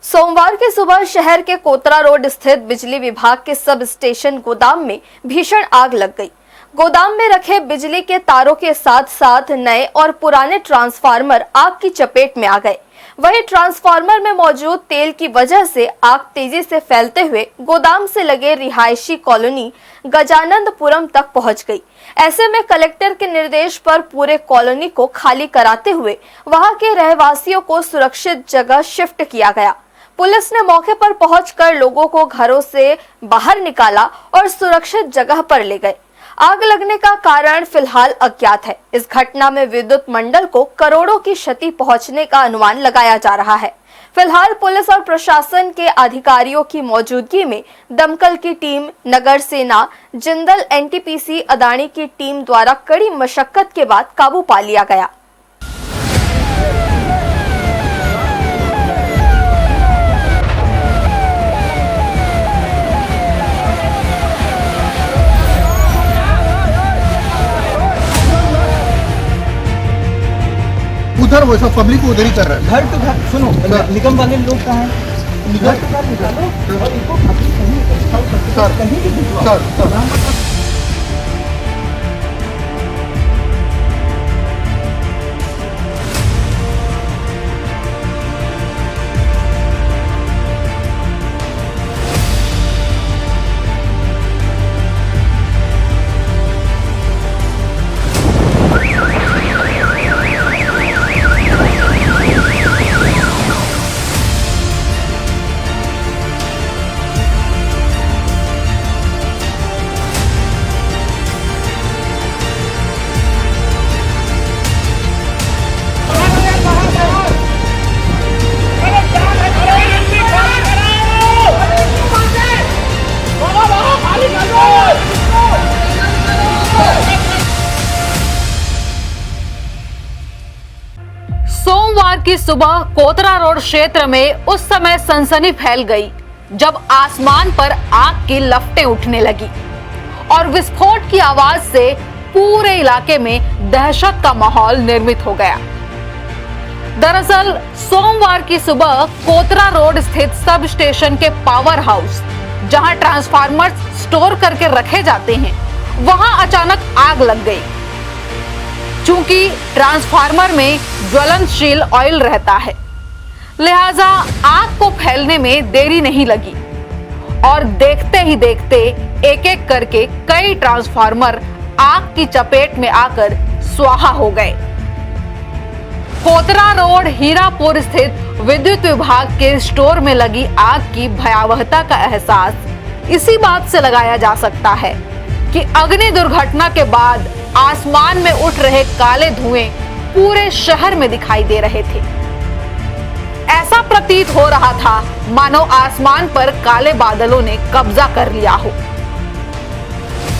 सोमवार की सुबह शहर के कोतरा रोड स्थित बिजली विभाग के सब स्टेशन गोदाम में भीषण आग लग गई। गोदाम में रखे बिजली के तारों के साथ साथ नए और पुराने ट्रांसफार्मर आग की चपेट में आ गए। वहीं ट्रांसफार्मर में मौजूद तेल की वजह से आग तेजी से फैलते हुए गोदाम से लगे रिहायशी कॉलोनी गजानंदपुरम तक पहुंच गई। ऐसे में कलेक्टर के निर्देश पर पूरे कॉलोनी को खाली कराते हुए वहां के रहवासियों को सुरक्षित जगह शिफ्ट किया गया। पुलिस ने मौके पर पहुंचकर लोगों को घरों से बाहर निकाला और सुरक्षित जगह पर ले गए। आग लगने का कारण फिलहाल अज्ञात है। इस घटना में विद्युत मंडल को करोड़ों की क्षति पहुंचने का अनुमान लगाया जा रहा है। फिलहाल पुलिस और प्रशासन के अधिकारियों की मौजूदगी में दमकल की टीम, नगर सेना, जिंदल एनटीपीसी, अदानी की टीम द्वारा कड़ी मशक्कत के बाद काबू पा लिया गया। उधर वो सब पब्लिक उधर ही कर रहा है। घर तो घर सुनो, निगम वाले लोग कहाँ हैं? निगम के साथ निकालो और इनको कहीं भी भिजवाओ। सोमवार की सुबह कोतरा रोड क्षेत्र में उस समय सनसनी फैल गई जब आसमान पर आग की लपटें उठने लगी और विस्फोट की आवाज से पूरे इलाके में दहशत का माहौल निर्मित हो गया। दरअसल सोमवार की सुबह कोतरा रोड स्थित सब स्टेशन के पावर हाउस, जहां ट्रांसफार्मर स्टोर करके रखे जाते हैं, वहां अचानक आग लग गई। चूंकि ट्रांसफार्मर में ज्वलनशील ऑयल रहता है, लिहाजा आग को फैलने में देरी नहीं लगी और देखते ही देखते एक एक करके कई ट्रांसफार्मर आग की चपेट में आकर स्वाहा हो गए। कोतरा रोड हीरापुर स्थित विद्युत विभाग के स्टोर में लगी आग की भयावहता का एहसास इसी बात से लगाया जा सकता है कि अग्नि दुर्घटना के बाद आसमान में उठ रहे काले धुएं पूरे शहर में दिखाई दे रहे थे। ऐसा प्रतीत हो रहा था मानो आसमान पर काले बादलों ने कब्जा कर लिया हो।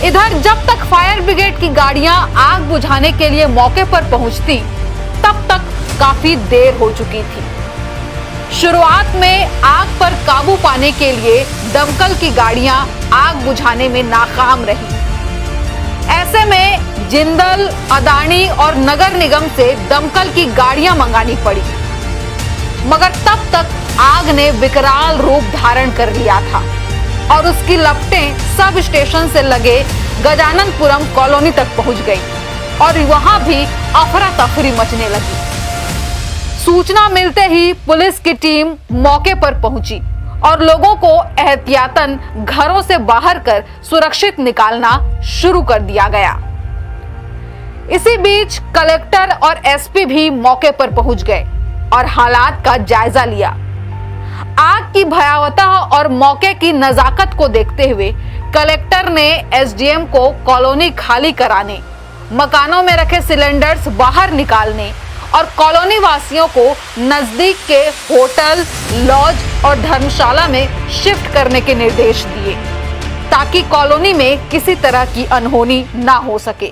इधर जब तक फायर ब्रिगेड की गाड़ियां आग बुझाने के लिए मौके पर पहुंचती, तब तक काफी देर हो चुकी थी। शुरुआत में आग पर काबू पाने के लिए दमकल की गाड़ियां आग बुझाने में नाकाम रही। ऐसे में जिंदल, अदानी और नगर निगम से दमकल की गाड़ियां मंगानी पड़ी, मगर तब तक आग ने विकराल रूप धारण कर लिया था और उसकी लपटें सब स्टेशन से लगे गजानंदपुरम कॉलोनी तक पहुंच गई और वहां भी अफरा तफरी मचने लगी। सूचना मिलते ही पुलिस की टीम मौके पर पहुंची और लोगों को एहतियातन घरों से बाहर कर सुरक्षित निकालना शुरू कर दिया गया। इसी बीच कलेक्टर और एसपी भी मौके पर पहुंच गए और हालात का जायजा लिया। आग की भयावहता और मौके की नजाकत को देखते हुए कलेक्टर ने एसडीएम को कॉलोनी खाली कराने, मकानों में रखे सिलेंडर्स बाहर निकालने और कॉलोनी वासियों को नजदीक के होटल, लॉज और धर्मशाला में शिफ्ट करने के निर्देश दिए ताकि कॉलोनी में किसी तरह की अनहोनी ना हो सके।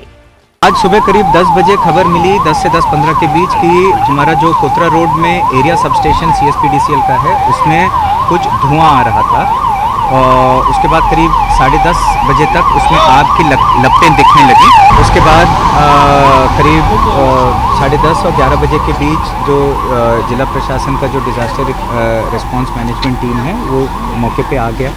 आज सुबह करीब 10 बजे खबर मिली, 10 से 10:15 के बीच की हमारा जो कोतरा रोड में एरिया सब स्टेशन CSPDCL का है, उसमें कुछ धुआं आ रहा था उसके बाद करीब 10:30 बजे तक उसमें आग की लपटें दिखने लगी। उसके बाद करीब 10:30 और 11 बजे के बीच जो जिला प्रशासन का जो डिज़ास्टर रिस्पांस मैनेजमेंट टीम है वो मौके पे आ गया।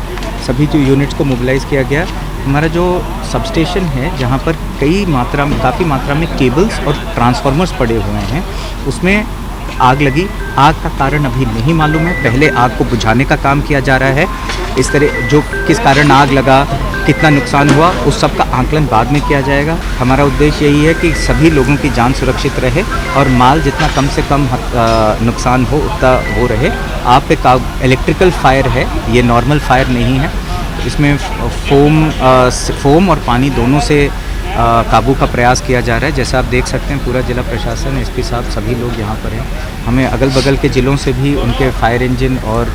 सभी जो यूनिट्स को मोबिलाइज़ किया गया। हमारा जो सबस्टेशन है जहाँ पर काफ़ी मात्रा में केबल्स और ट्रांसफार्मर्स पड़े हुए हैं, उसमें आग लगी। आग का कारण अभी नहीं मालूम है। पहले आग को बुझाने का काम किया जा रहा है। इस तरह जो किस कारण आग लगा, कितना नुकसान हुआ, उस सब का आंकलन बाद में किया जाएगा। हमारा उद्देश्य यही है कि सभी लोगों की जान सुरक्षित रहे और माल जितना कम से कम नुकसान हो उतना वो रहे। आग पे इलेक्ट्रिकल फायर है, ये नॉर्मल फायर नहीं है। इसमें फोम और पानी दोनों से काबू का प्रयास किया जा रहा है। जैसा आप देख सकते हैं पूरा जिला प्रशासन, एसपी साहब, सभी लोग यहाँ पर हैं। हमें अगल बगल के ज़िलों से भी उनके फायर इंजन और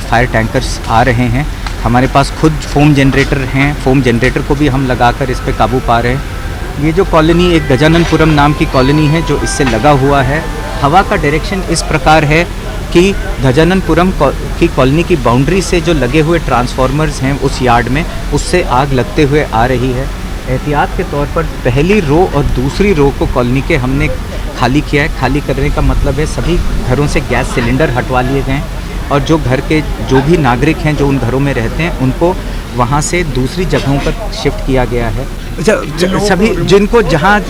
फायर टैंकर्स आ रहे हैं। हमारे पास खुद फोम जनरेटर हैं, फोम जनरेटर को भी हम लगाकर इस पर काबू पा रहे हैं। ये जो कॉलोनी एक गजाननपुरम नाम की कॉलोनी है जो इससे लगा हुआ है। हवा का डायरेक्शन इस प्रकार है कि गजाननपुरम की कॉलोनी की बाउंड्री से जो लगे हुए ट्रांसफार्मर्स हैं उस यार्ड में, उससे आग लगते हुए आ रही है। एहतियात के तौर पर पहली रो और दूसरी रो को कॉलोनी के हमने खाली किया है। खाली करने का मतलब है सभी घरों से गैस सिलेंडर हटवा लिए गए और जो घर के जो भी नागरिक हैं जो उन घरों में रहते हैं उनको वहाँ से दूसरी जगहों पर शिफ्ट किया गया है। सभी जिनको जहाँ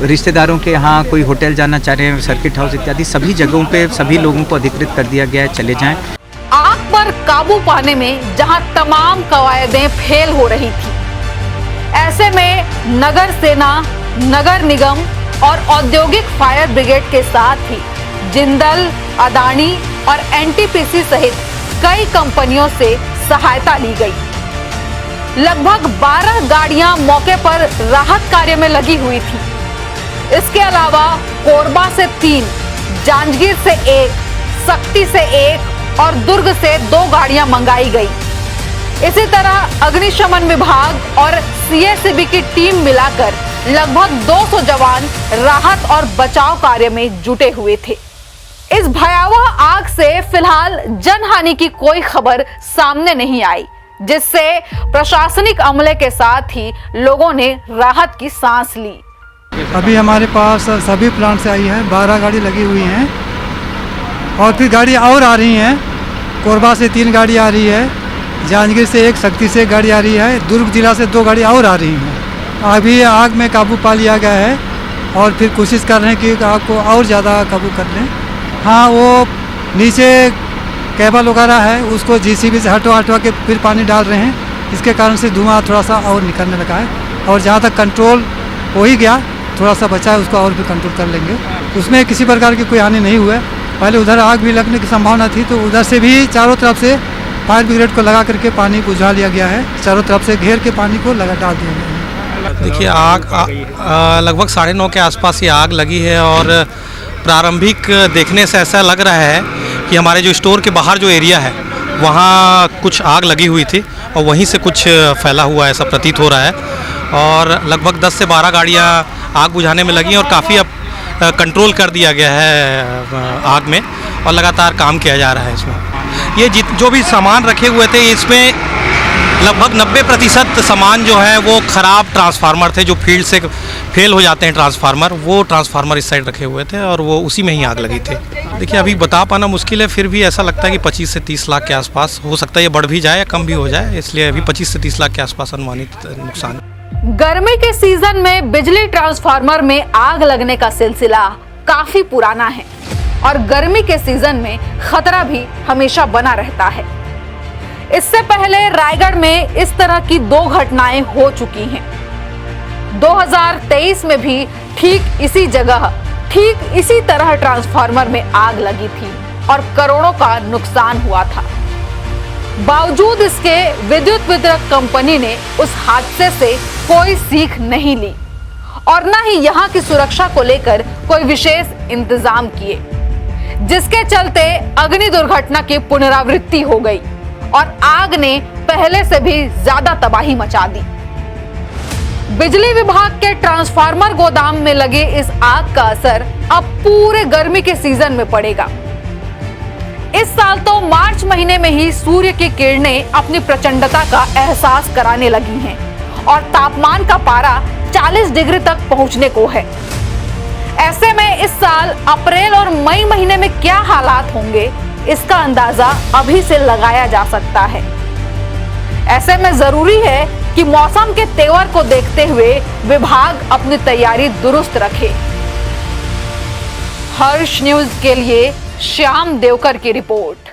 रिश्तेदारों के यहाँ कोई होटल जाना चाह रहे हैं, सर्किट हाउस इत्यादि सभी जगहों पे सभी लोगों को अधिकृत कर दिया गया है, चले जाएं। आग पर काबू पाने में जहां तमाम कवायदें फेल हो रही थी, ऐसे में नगर सेना, नगर निगम और औद्योगिक फायर ब्रिगेड के साथ ही जिंदल, अदानी और एनटीपीसी सहित कई कंपनियों से सहायता ली गई। लगभग 12 गाड़ियां मौके पर राहत कार्य में लगी हुई थी। इसके अलावा कोरबा से 3, जांजगीर से 1, सक्ती से 1 और दुर्ग से 2 गाड़ियां मंगाई गई। इसी तरह अग्निशमन विभाग और सीएससीबी की टीम मिलाकर लगभग 200 जवान राहत और बचाव कार्य में जुटे हुए थे। इस भयावह आग से फिलहाल जनहानि की कोई खबर सामने नहीं आई, जिससे प्रशासनिक अमले के साथ ही लोगों ने राहत की सांस ली। अभी हमारे पास सभी प्लांट से आई है, 12 गाड़ी लगी हुई हैं और फिर गाड़ी और आ रही हैं। कोरबा से 3 गाड़ी आ रही है, जांजगीर से 1, सक्ती से गाड़ी आ रही है, दुर्ग जिला से 2 गाड़ी और आ रही हैं। अभी आग में काबू पा लिया गया है और फिर कोशिश कर रहे हैं कि आग को और ज़्यादा काबू कर लें। हाँ, वो नीचे केबल वगैरह है उसको जीसीबी से हटवा के फिर पानी डाल रहे हैं। इसके कारण से धुआं थोड़ा सा और निकलने लगा है और जहाँ तक कंट्रोल हो ही गया, थोड़ा सा बचा है, उसको और भी कंट्रोल कर लेंगे। उसमें किसी प्रकार की कोई हानि नहीं हुआ है। पहले उधर आग भी लगने की संभावना थी तो उधर से भी चारों तरफ से फायर ब्रिगेड को लगा करके पानी बुझा लिया गया है। चारों तरफ से घेर के पानी को लगा डाल दिया गया है। देखिए, आग लगभग 9:30 के आसपास ये आग लगी है और प्रारंभिक देखने से ऐसा लग रहा है कि हमारे जो स्टोर के बाहर जो एरिया है वहाँ कुछ आग लगी हुई थी और वहीं से कुछ फैला हुआ ऐसा प्रतीत हो रहा है। और लगभग 10 से 12 गाड़ियाँ आग बुझाने में लगी और काफ़ी अब कंट्रोल कर दिया गया है आग में और लगातार काम किया जा रहा है इसमें। ये जो भी सामान रखे हुए थे इसमें लगभग 90% सामान जो है वो ख़राब ट्रांसफार्मर थे, जो फील्ड से फेल हो जाते हैं ट्रांसफार्मर, वो ट्रांसफार्मर इस साइड रखे हुए थे और वो उसी में ही आग लगी थी। देखिए, अभी बता पाना मुश्किल है, फिर भी ऐसा लगता है कि 25 से 30 लाख के आसपास हो सकता है। ये बढ़ भी जाए या कम भी हो जाए, इसलिए अभी 25 से 30 लाख के आसपास अनुमानित नुकसान। गर्मी के सीजन में बिजली ट्रांसफार्मर में आग लगने का सिलसिला काफी पुराना है और गर्मी के सीजन में खतरा भी हमेशा बना रहता है। इससे पहले रायगढ़ में इस तरह की 2 घटनाएं हो चुकी हैं। 2023 में भी ठीक इसी जगह, ठीक इसी तरह ट्रांसफार्मर में आग लगी थी और करोड़ों का नुकसान हुआ था। बावजूद इसके विद्युत वितरक कंपनी ने उस हादसे से कोई सीख नहीं ली और न ही यहाँ की सुरक्षा को लेकर कोई विशेष इंतजाम किए, जिसके चलते अग्नि दुर्घटना की पुनरावृत्ति हो गई और आग ने पहले से भी ज्यादा तबाही मचा दी। बिजली विभाग के ट्रांसफार्मर गोदाम में लगे इस आग का असर अब पूरे गर्मी के सीजन में पड़ेगा। इस साल तो मार्च महीने में ही सूर्य की किरणें अपनी प्रचंडता का एहसास कराने लगी हैं और तापमान का पारा 40 डिग्री तक पहुंचने को है। ऐसे में इस साल अप्रैल और मई महीने में क्या हालात होंगे, इसका अंदाजा अभी से लगाया जा सकता है। ऐसे में जरूरी है कि मौसम के तेवर को देखते हुए विभाग अपनी तैयारी दुरुस्त रखे। हर्ष न्यूज के लिए श्याम देवकर की रिपोर्ट।